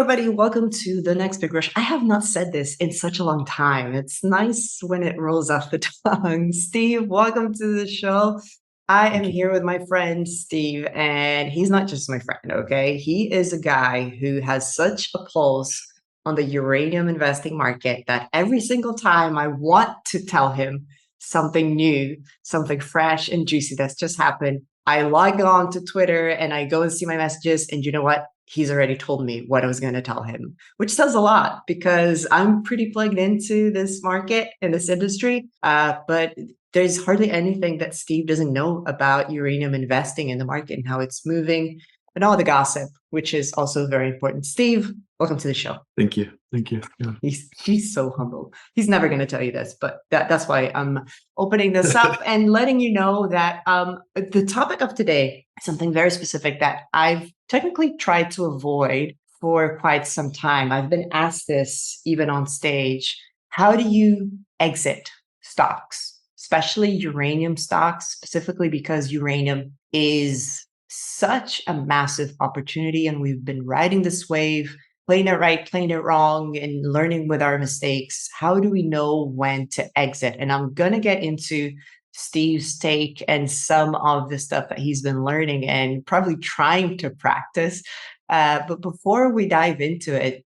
everybody. Welcome to the next Big Rush. I have not said this in such a long time. It's nice when it rolls off the tongue. Steve, welcome to the show. I am here with my friend Steve, and he's not just my friend, okay? He is a guy who has such a pulse on the uranium investing market that every single time I want to tell him something new, something fresh and juicy that's just happened, I log on to Twitter and I go and see my messages, and you know what? He's already told me what I was going to tell him, which says a lot because I'm pretty plugged into this market and this industry. But there's hardly anything that Steve doesn't know about uranium investing in the market and how it's moving and all the gossip, which is also very important. Steve, welcome to the show. Thank you. Thank you. Yeah. He's so humble. He's never going to tell you this, but that's why I'm opening this up and letting you know that the topic of today is something very specific that I've technically tried to avoid for quite some time. I've been asked this even on stage. How do you exit stocks, especially uranium stocks, specifically because uranium is such a massive opportunity and we've been riding this wave, playing it right, playing it wrong, and learning with our mistakes. How do we know when to exit? And I'm going to get into Steve's take and some of the stuff that he's been learning and probably trying to practice. But before we dive into it,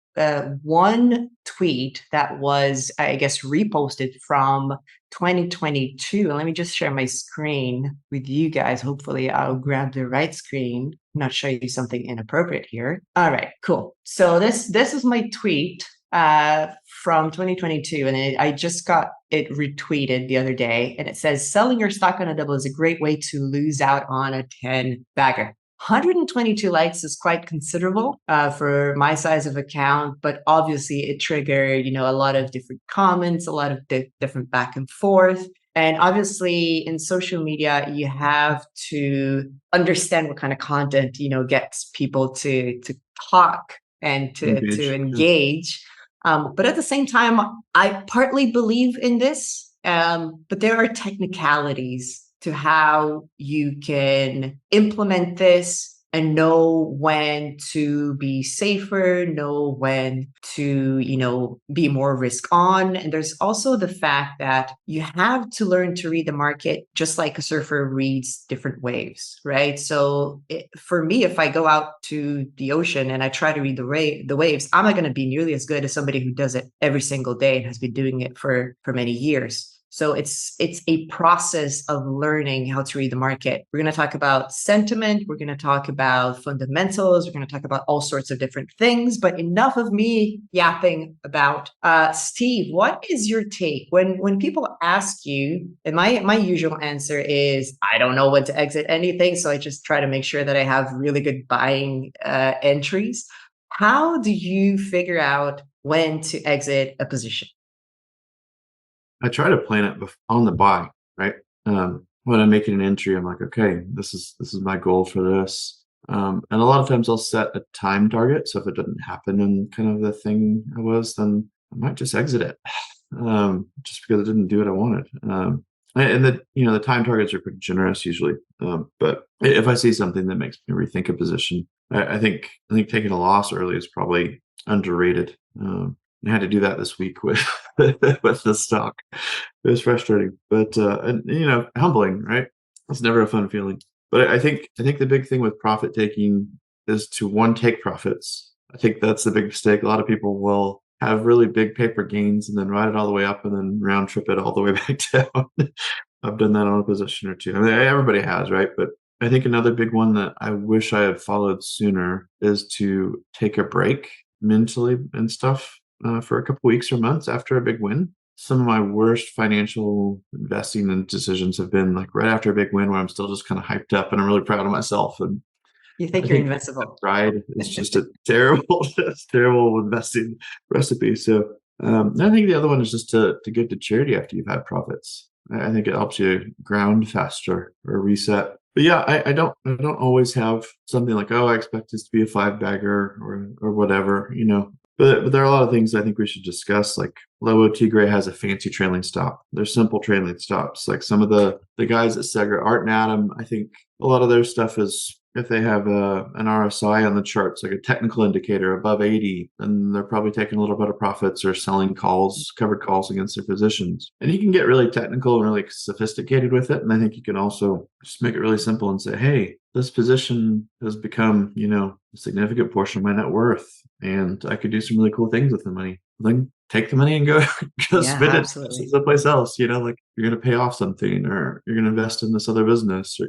one tweet that was, I guess, reposted from 2022. And let me just share my screen with you guys. Hopefully I'll grab the right screen, not show you something inappropriate here. All right, cool. So this is my tweet from 2022, and I just got it retweeted the other day, and it says, selling your stock on a double is a great way to lose out on a 10 bagger. 122 likes is quite considerable for my size of account, but obviously it triggered, a lot of different comments, a lot of different back and forth. And obviously in social media, you have to understand what kind of content, gets people to talk and to engage. But at the same time, I partly believe in this, but there are technicalities to how you can implement this and know when to be safer, know when to, be more risk on. And there's also the fact that you have to learn to read the market just like a surfer reads different waves, right? So for me, if I go out to the ocean and I try to read the waves, I'm not going to be nearly as good as somebody who does it every single day and has been doing it for many years. So it's a process of learning how to read the market. We're going to talk about sentiment. We're going to talk about fundamentals. We're going to talk about all sorts of different things. But enough of me yapping about. Steve, what is your take when people ask you? And my usual answer is I don't know when to exit anything, so I just try to make sure that I have really good buying entries. How do you figure out when to exit a position? I try to plan it on the buy, right? When I'm making an entry, I'm like, okay, this is my goal for this. And a lot of times I'll set a time target. So if it doesn't happen in kind of the thing I was, then I might just exit it, just because it didn't do what I wanted. And the time targets are pretty generous usually. But if I see something that makes me rethink a position, I think taking a loss early is probably underrated. I had to do that this week with with the stock. It was frustrating, but humbling, right? It's never a fun feeling. But I think the big thing with profit taking is to take profits. I think that's the big mistake. A lot of people will have really big paper gains and then ride it all the way up and then round trip it all the way back down. I've done that on a position or two. I mean, everybody has, right? But I think another big one that I wish I had followed sooner is to take a break mentally and stuff. For a couple weeks or months after a big win. Some of my worst financial investing and decisions have been like right after a big win where I'm still just kind of hyped up and I'm really proud of myself. And you think you're invincible. Pride is just a terrible investing recipe. So I think the other one is just to give to charity after you've had profits. I think it helps you ground faster or reset. But yeah, I don't always have something like, I expect this to be a 5-bagger or whatever, But there are a lot of things I think we should discuss. Like Lobo Tigre has a fancy trailing stop. They're simple trailing stops. Like some of the guys at Segra, Art and Adam, I think a lot of their stuff is if they have an RSI on the charts, like a technical indicator above 80, then they're probably taking a little bit of profits or selling calls, covered calls against their positions. And you can get really technical and really sophisticated with it. And I think you can also just make it really simple and say, hey, this position has become, a significant portion of my net worth, and I could do some really cool things with the money. Then take the money and go Yeah, spend it absolutely. someplace else. Like you're going to pay off something, or you're going to invest in this other business, or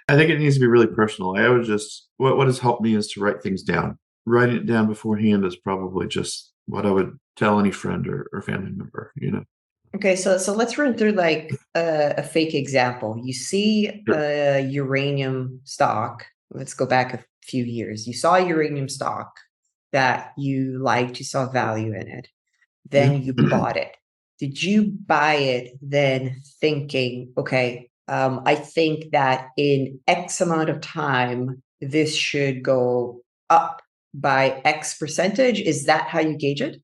I think it needs to be really personal. I would just what has helped me is to write things down. Writing it down beforehand is probably just what I would tell any friend or family member. Okay, so let's run through like a fake example. You see Sure. a uranium stock. Let's go back a few years. You saw a uranium stock that you liked, you saw value in it. Yeah. Then you bought it. Did you buy it then thinking, okay, I think that in X amount of time, this should go up by X percentage? Is that how you gauge it?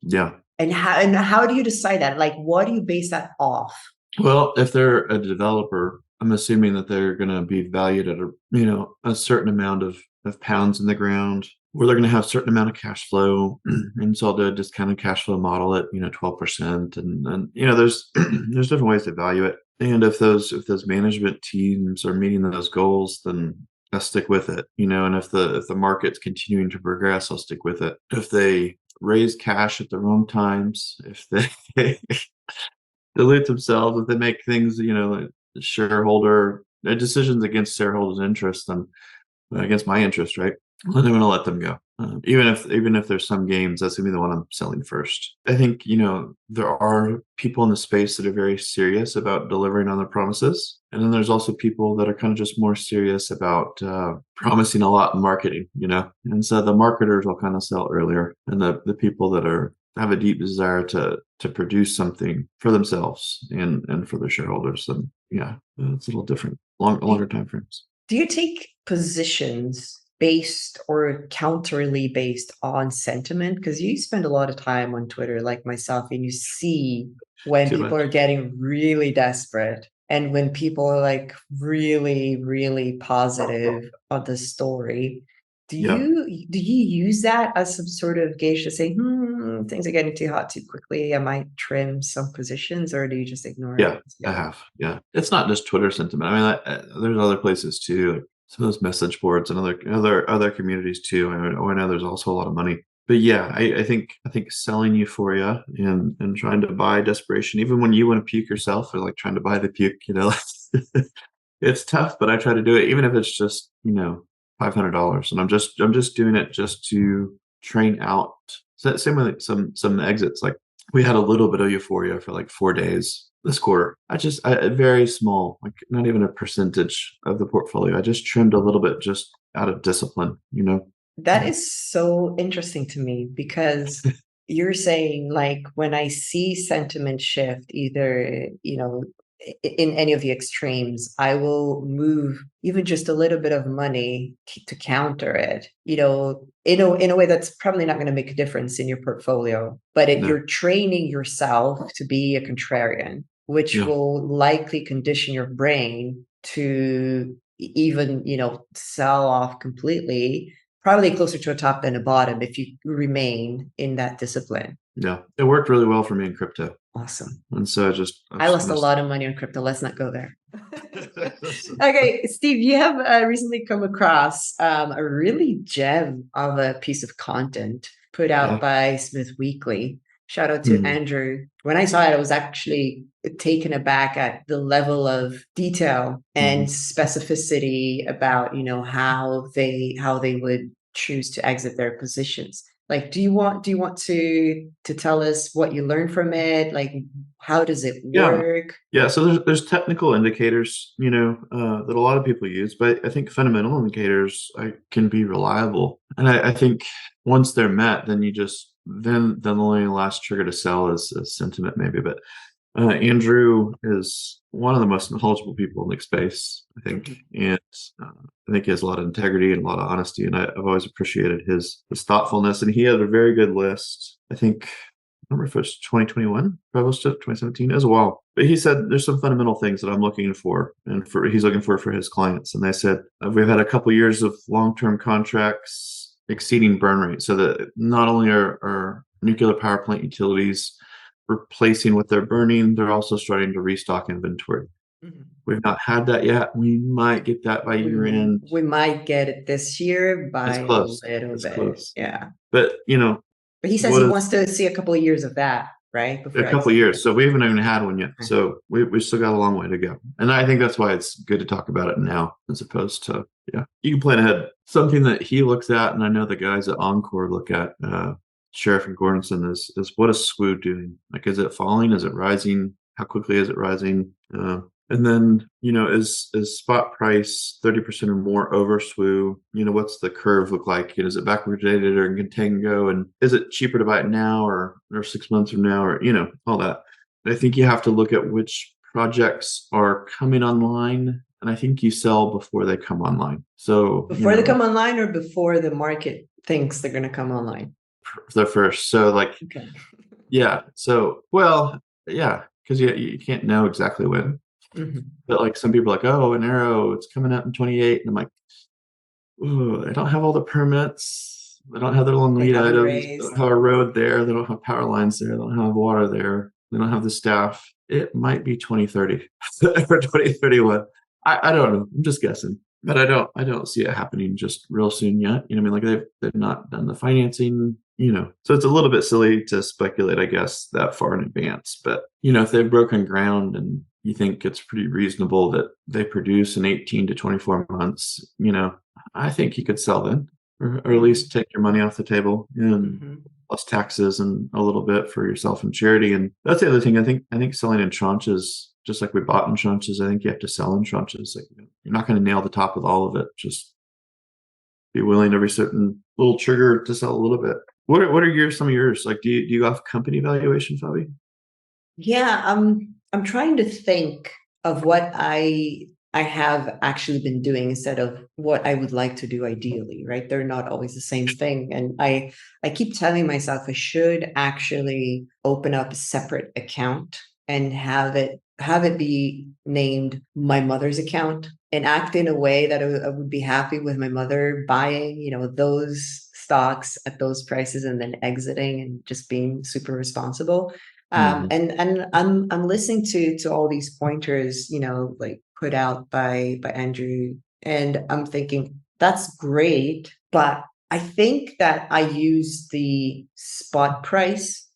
Yeah. And how do you decide that? Like, what do you base that off? Well, if they're a developer, I'm assuming that they're going to be valued at a certain amount of pounds in the ground, or they're going to have a certain amount of cash flow. And so they'll just kind of cash flow model it, 12%. And there's there's different ways to value it. And if those management teams are meeting those goals, then I'll stick with it. And if the market's continuing to progress, I'll stick with it. If they raise cash at the wrong times, if they dilute themselves, if they make things, shareholder decisions against shareholders' interest and against my interest, right? Then I'm going to let them go. Even if there's some games, that's going to be the one I'm selling first. I think there are people in the space that are very serious about delivering on their promises, and then there's also people that are kind of just more serious about promising a lot in marketing. And so the marketers will kind of sell earlier, and the people that have a deep desire to produce something for themselves and for their shareholders, then yeah, it's a little different, longer time frames. Do you take positions based or counterly based on sentiment? Because you spend a lot of time on Twitter, like myself, and you see when Too people much. are getting really desperate and when people are like really, really positive on the story. Do Yeah. you use that as some sort of gauge to say, things are getting too hot too quickly? I might trim some positions, or do you just ignore it? Yeah, I have. Yeah, it's not just Twitter sentiment. I mean, there's other places too, like some of those message boards and other communities too. I know there's also a lot of money. But yeah, I think selling euphoria and trying to buy desperation, even when you want to puke yourself, or like trying to buy the puke, it's tough. But I try to do it, even if it's just $500, and I'm just doing it just to train out. So same with like some exits, like we had a little bit of euphoria for like 4 days this quarter. Very small, like not even a percentage of the portfolio. I just trimmed a little bit just out of discipline. That is so interesting to me because you're saying like when I see sentiment shift, either, in any of the extremes, I will move even just a little bit of money to counter it, in a way that's probably not going to make a difference in your portfolio, but No, you're training yourself to be a contrarian, which yeah, will likely condition your brain to even, sell off completely, probably closer to a top than a bottom if you remain in that discipline. yeah. It worked really well for me in crypto, Awesome. and so I've I lost kind a of lot of money on crypto. Let's not go there. Okay, Steve, you have recently come across a really gem of a piece of content put out yeah. by Smith Weekly. Shout out to Mhm. Andrew. When I saw it, I was actually taken aback at the level of detail and Mhm. specificity about, how they would choose to exit their positions. Like, do you want to tell us what you learned from it? Like, how does it Yeah. work? Yeah, so there's technical indicators, that a lot of people use, but I think fundamental indicators can be reliable. And I think once they're met, then the only last trigger to sell is sentiment maybe. But Andrew is one of the most knowledgeable people in the space, I think, and I think he has a lot of integrity and a lot of honesty, and I've always appreciated his thoughtfulness. And he had a very good list. I think remember if it was 2021, published it, 2017, as well. But he said there's some fundamental things that I'm looking for, and he's looking for his clients. And they said we've had a couple years of long-term contracts exceeding burn rate, so that not only are nuclear power plant utilities replacing what they're burning, they're also starting to restock inventory. Mhm. We've not had that yet. We might get that by year end. We might get it this year by It's a close. little It's bit. close. Yeah. But But he says what he is wants to see a couple of years of that, right? a Before couple of exiting. years? So we haven't even had one yet. Okay. So we still got a long way to go. And I think that's why it's good to talk about it now, as opposed to, you can plan ahead. Something that he looks at, and I know the guys at Encore look at, Sheriff and Gordonson, is what is SWU doing? Like, is it falling? Is it rising? How quickly is it rising? And then, is spot price 30% or more over SWU? What's the curve look like? Is it backwardated or in contango? And is it cheaper to buy it now or 6 months from now, or, all that? I think you have to look at which projects are coming online. And I think you sell before they come online. So before they come online, or before the market thinks they're going to come online? The first. So okay. Yeah. So, well, yeah, because you can't know exactly when. Mm-hmm. But like some people are like, oh, an arrow, it's coming out in 28. And I'm like, oh, I don't have all the permits. They don't have their long lead items. They don't have a road there. They don't have power lines there. They don't have water there. They don't have the staff. It might be 2030 or 2031. I don't know. I'm just guessing. But I don't see it happening just real soon yet. I mean, like they've not done the financing, So it's a little bit silly to speculate, I guess, that far in advance. But if they've broken ground and you think it's pretty reasonable that they produce in 18 to 24 months, I think you could sell then, or at least take your money off the table and plus taxes and a little bit for yourself and charity. And that's the other thing. I think selling in tranches, just like we bought in tranches, I think you have to sell in tranches. Like, you're not going to nail the top with all of it. Just be willing every certain little trigger to sell a little bit. What are some of yours? Like, do you have company valuation, Fabi? Yeah, I'm trying to think of what I have actually been doing instead of what I would like to do ideally, right? They're not always the same thing. And I keep telling myself I should actually open up a separate account and have it be named my mother's account, and act in a way that I would be happy with my mother buying, those stocks at those prices and then exiting and just being super responsible. And I'm listening to all these pointers, like put out by Andrew, and I'm thinking that's great, but I think that I use the spot price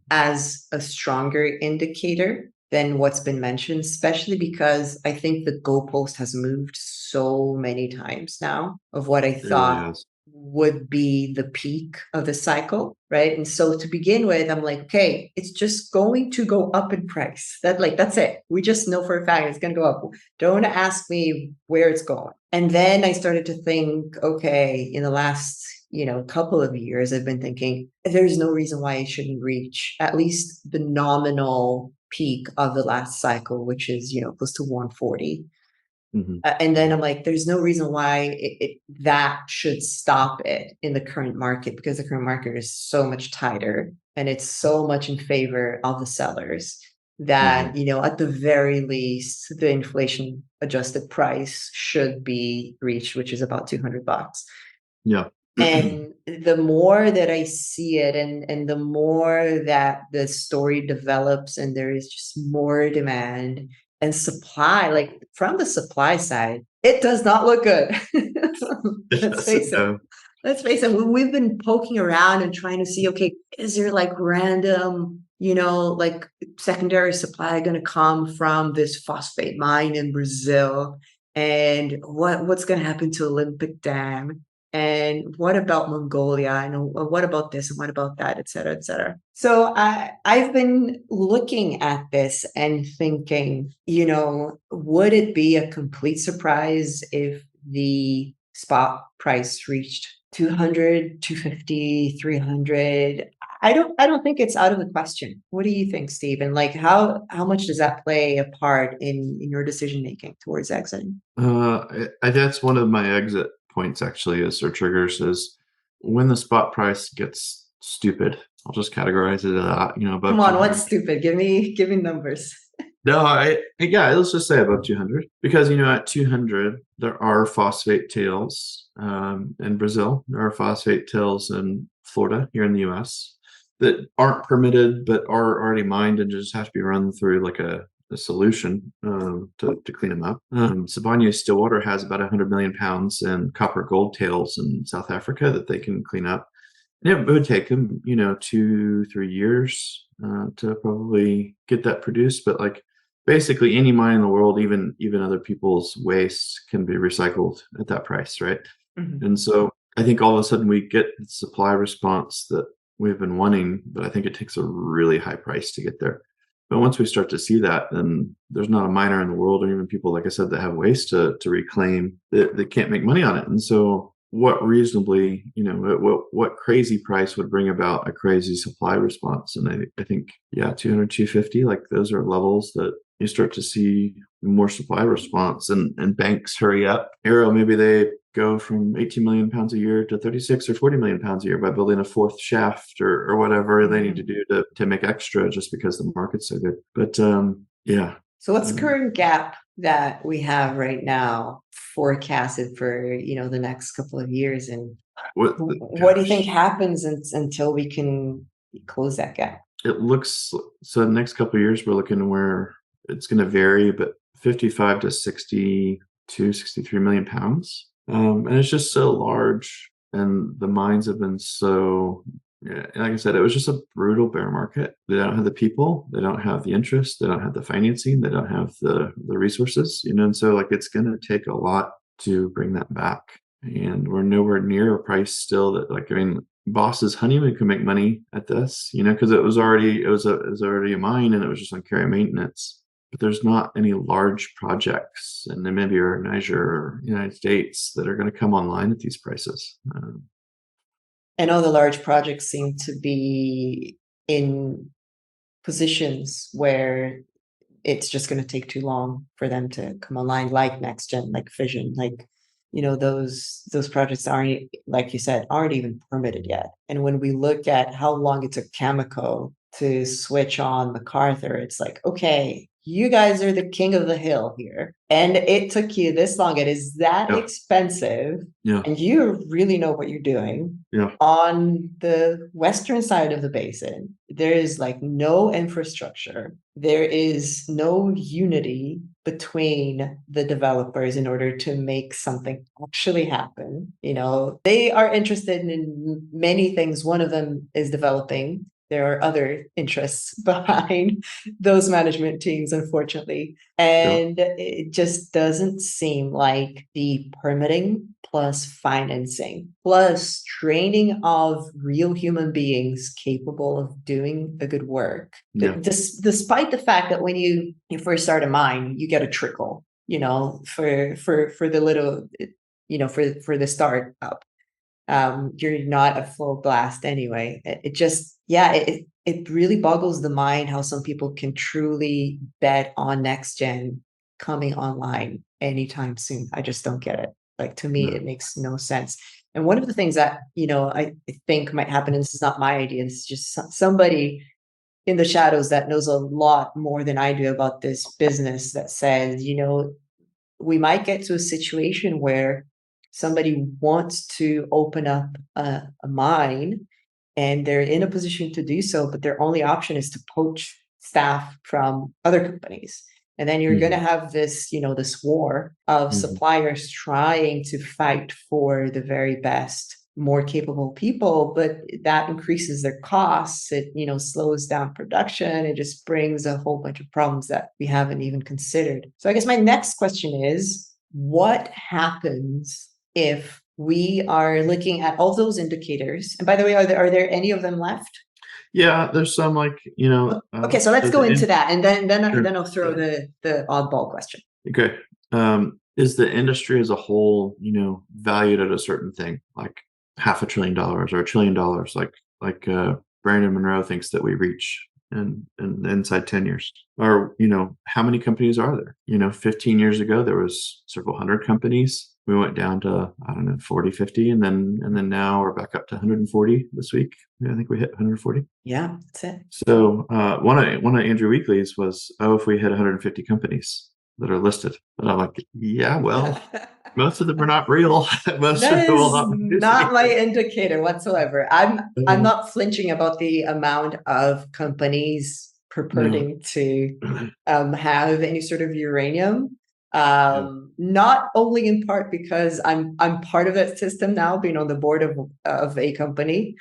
as a stronger indicator than what's been mentioned, especially because I think the goalpost has moved so many times now of what I thought would be the peak of the cycle, right? And so to begin with, I'm like, okay, it's just going to go up in price. That's it. We just know for a fact it's going to go up. Don't ask me where it's going. And then I started to think, okay, in the last couple of years, I've been thinking there's no reason why it shouldn't reach at least the nominal peak of the last cycle, which is close to 140. And then I'm like, there's no reason why that should stop it in the current market, because the current market is so much tighter and it's so much in favor of the sellers that at the very least the inflation adjusted price should be reached, which is about $200. Yeah. And the more that I see it, and the more that the story develops and there is just more demand and supply, like from the supply side, it does not look good. Let's face it. Let's face it. We've been poking around and trying to see, okay, is there like random, like secondary supply going to come from this phosphate mine in Brazil? And what's going to happen to Olympic Dam? And what about Mongolia? And what about this? And what about that, et cetera, et cetera. So I've been looking at this and thinking, would it be a complete surprise if the spot price reached 200, 250, 300? I don't think it's out of the question. What do you think, Stephen? Like how much does that play a part in your decision making towards exiting? That's one of my exit points actually, or triggers, is when the spot price gets stupid. I'll just categorize it as that, above Come on, what's 200. stupid? Give me numbers. No, yeah, let's just say above 200 because at 200 there are phosphate tails in Brazil. There are phosphate tails in Florida here in the U.S. that aren't permitted but are already mined and just have to be run through like a solution to clean them up. Sibanye Stillwater has about 100 million pounds in copper gold tails in South Africa that they can clean up. Yeah, it would take them, 2-3 years to probably get that produced. But like basically any mine in the world, even other people's waste can be recycled at that price, right? Mhm. And so I think all of a sudden we get the supply response that we've been wanting, but I think it takes a really high price to get there. But once we start to see that, then there's not a miner in the world, or even people, like I said, that have waste to reclaim that can't make money on it. And so what reasonably, what crazy price would bring about a crazy supply response? And I think, yeah, 200, 250, like those are levels that you start to see more supply response and banks hurry up. Arrow, maybe they go from 18 million pounds a year to 36 or 40 million pounds a year by building a fourth shaft or whatever they need to do to make extra just because the market's so good. But yeah. So what's the current gap that we have right now forecasted for, the next couple of years? And what do you think happens until we can close that gap? It looks so the next couple of years we're looking where it's going to vary, but 55 to 62, 63 million pounds. And it's just so large, and the mines have been so, yeah, like I said, it was just a brutal bear market. They don't have the people, they don't have the interest, they don't have the financing, they don't have the resources, and so like it's going to take a lot to bring that back. And we're nowhere near a price still that, like, I mean, Boss's Honeymoon could make money at this, because it was already a mine and it was just on care and maintenance. But there's not any large projects in Namibia or Niger or United States that are going to come online at these prices. I know the large projects seem to be in positions where it's just going to take too long for them to come online, like NextGen, like Fission, like those projects aren't, like you said, aren't even permitted yet. And when we look at how long it took Cameco to switch on MacArthur, it's like, okay, you guys are the king of the hill here, and it took you this long. It is that expensive, and you really know what you're doing. On the western side of the basin, there is like no infrastructure. There is no unity between the developers in order to make something actually happen. They are interested in many things. One of them is developing. There are other interests behind those management teams, unfortunately. And it just doesn't seem like the permitting plus financing plus training of real human beings capable of doing the good work. Despite the fact that when you first start a mine, you get a trickle, for the little, for the startup. You're not a full blast anyway. It really boggles the mind how some people can truly bet on NextGen coming online anytime soon. I just don't get it. Like, to me, it makes no sense. And one of the things that, I think might happen, and this is not my idea, this is just somebody in the shadows that knows a lot more than I do about this business, that says, we might get to a situation where somebody wants to open up a mine and they're in a position to do so, but their only option is to poach staff from other companies. And then you're going to have this, this war of suppliers trying to fight for the very best, more capable people, but that increases their costs. It, slows down production. It just brings a whole bunch of problems that we haven't even considered. So I guess my next question is, what happens if we are looking at all those indicators? And by the way, are there any of them left? Yeah, there's some, like, okay, so let's go into that, and then I'll throw the oddball question. Okay. Is the industry as a whole, valued at a certain thing, like $500 billion or $1 trillion, like Brandon Monroe thinks that we reach in inside 10 years? Or, how many companies are there? 15 years ago, there was several hundred companies. we went down to, I don't know, 40, 50, and then now we're back up to 140 this week. I think we hit 140. Yeah, that's it. So one of Andrew Weekly's was, oh, if we hit 150 companies that are listed, and I'm like, yeah, well, most of them are not real. Most of That them will is not produce not my anything. indicator whatsoever. I'm not flinching about the amount of companies No. purporting to have any sort of uranium. Yeah. Not only in part because I'm part of that system now, being on the board of a company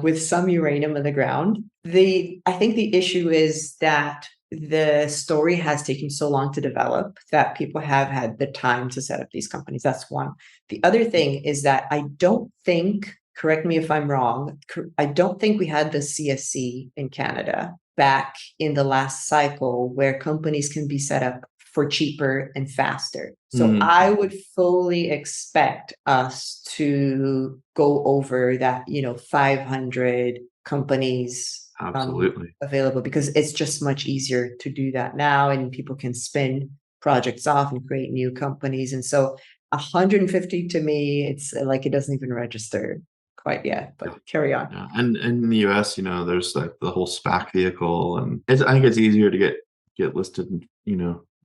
with some uranium in the ground. I think the issue is that the story has taken so long to develop that people have had the time to set up these companies. That's one. The other thing is that I don't think, correct me if I'm wrong, I don't think we had the CSC in Canada back in the last cycle where companies can be set up for cheaper and faster. So I would fully expect us to go over that, 500 companies Absolutely. available, because it's just much easier to do that now, and people can spin projects off and create new companies. And so 150 to me, it's like it doesn't even register quite yet, but Yeah. carry on. Yeah. And in the US, there's like the whole SPAC vehicle, and I think it's easier to get listed,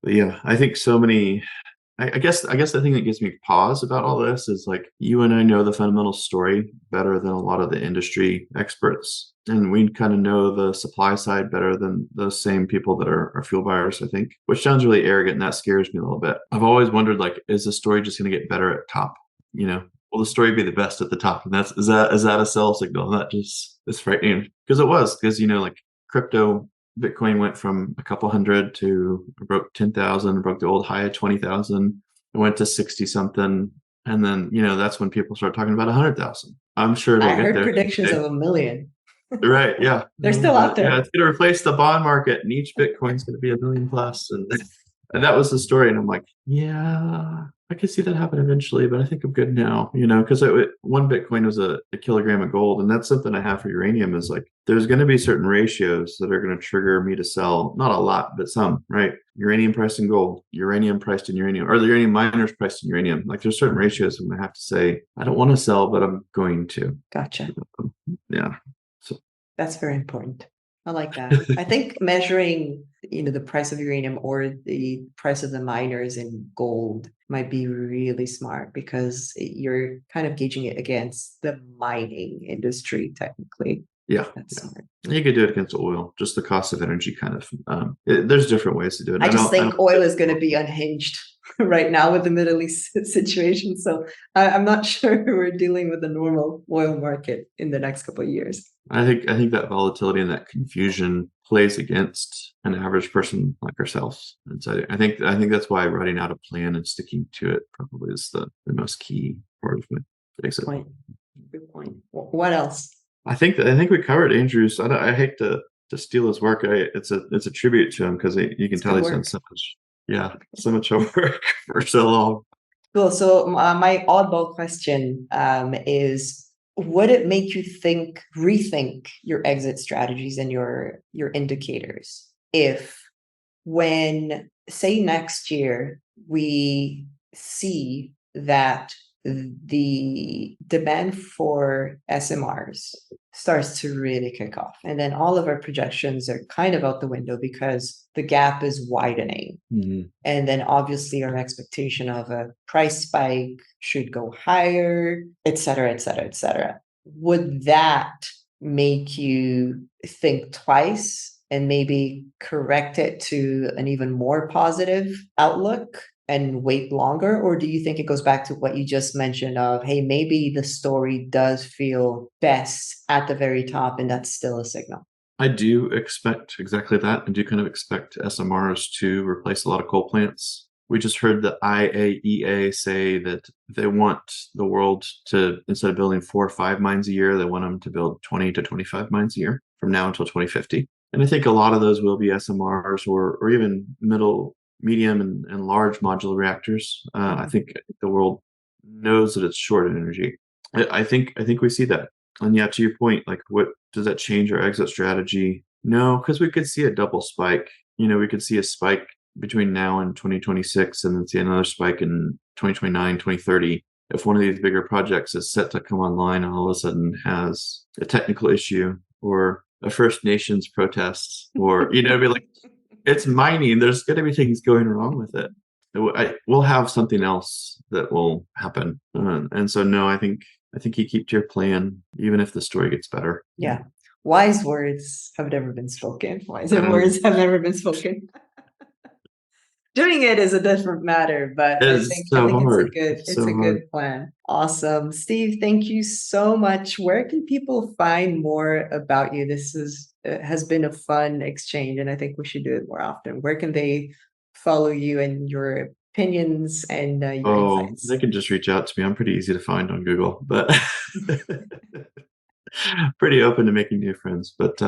but yeah, I think so many. I guess the thing that gives me pause about all this is like you and I know the fundamental story better than a lot of the industry experts. And we kind of know the supply side better than those same people that are fuel buyers, I think, which sounds really arrogant, and that scares me a little bit. I've always wondered, like, is the story just going to get better at top? Will the story be the best at the top? And is that a sell signal? And that just is frightening, because like crypto, Bitcoin went from a couple hundred to broke 10,000, broke the old high of 20,000. It went to 60 something. And then, that's when people start talking about 100,000. I'm sure it'll I get heard there. predictions of 1 million. Right. Yeah. They're still out Yeah. there. It's going to replace the bond market, and each Bitcoin's going to be 1 million plus. And that was the story. And I'm like, yeah, I could see that happen eventually, but I think I'm good now, because one Bitcoin was a kilogram of gold. And that's something I have for uranium, is like, there's going to be certain ratios that are going to trigger me to sell, not a lot, but some, right? Uranium priced in gold, uranium priced in uranium, or the uranium miners priced in uranium. Like, there's certain ratios I'm going to have to say, I don't want to sell, but I'm going to. Gotcha. Yeah. So That's very important. I like that. I think measuring, the price of uranium or the price of the miners in gold might be really smart, because you're kind of gauging it against the mining industry, technically. yeah, That's smart. you could do it against oil, just the cost of energy kind of. There's different ways to do it. I just think oil is going to be unhinged right now with the Middle East situation. So I'm not sure we're dealing with a normal oil market in the next couple of years. I think that volatility and that confusion plays against an average person like ourselves. And so I think that's why writing out a plan and sticking to it probably is the most key part of it. Good point. Good point. What else? I think we covered Andrew's. I hate to steal his work. It's a tribute to him, because you can tell he's done so much. Yeah, so much work for so long. Cool. So my oddball question is: would it make you rethink your exit strategies and your indicators if, when, say, next year we see that the demand for SMRs starts to really kick off, and then all of our projections are kind of out the window because the gap is widening. Mm-hmm. And then obviously our expectation of a price spike should go higher, et cetera, et cetera, et cetera. Would that make you think twice and maybe correct it to an even more positive outlook and wait longer? Or do you think it goes back to what you just mentioned of, hey, maybe the story does feel best at the very top, and that's still a signal? I do expect exactly that. I do kind of expect SMRs to replace a lot of coal plants. We just heard the IAEA say that they want the world to, instead of building 4 or 5 mines a year, they want them to build 20 to 25 mines a year from now until 2050. And I think a lot of those will be SMRs, or even medium and large modular reactors. I think the world knows that it's short in energy. I think we see that. And yeah, to your point, like, what does that change our exit strategy? No, because we could see a double spike. We could see a spike between now and 2026, and then see another spike in 2029, 2030. If one of these bigger projects is set to come online and all of a sudden has a technical issue or a First Nations protest, or, be like, it's mining, there's going to be things going wrong with it. We'll have something else that will happen. And so, no, I think you keep to your plan, even if the story gets better. Yeah. Wise words have never been spoken. Wiser words have never been spoken. Doing it is a different matter, but I think it's a good plan. Awesome. Steve, thank you so much. Where can people find more about you? This has been a fun exchange, and I think we should do it more often. Where can they follow you and your opinions and your insights? They can just reach out to me. I'm pretty easy to find on Google, but pretty open to making new friends. But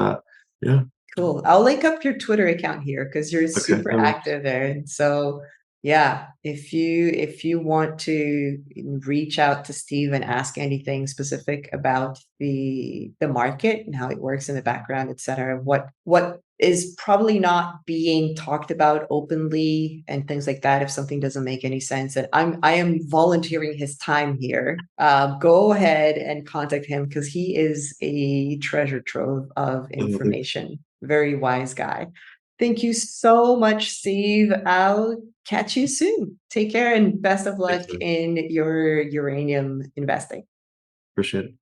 yeah. Cool. I'll link up your Twitter account here because you're super active there. And so, yeah, if you want to reach out to Steve and ask anything specific about the market and how it works in the background, etc., what is probably not being talked about openly and things like that, if something doesn't make any sense, and I am volunteering his time here, go ahead and contact him because he is a treasure trove of information. Very wise guy. Thank you so much, Steve. I'll catch you soon. Take care and best of luck in your uranium investing. Appreciate it.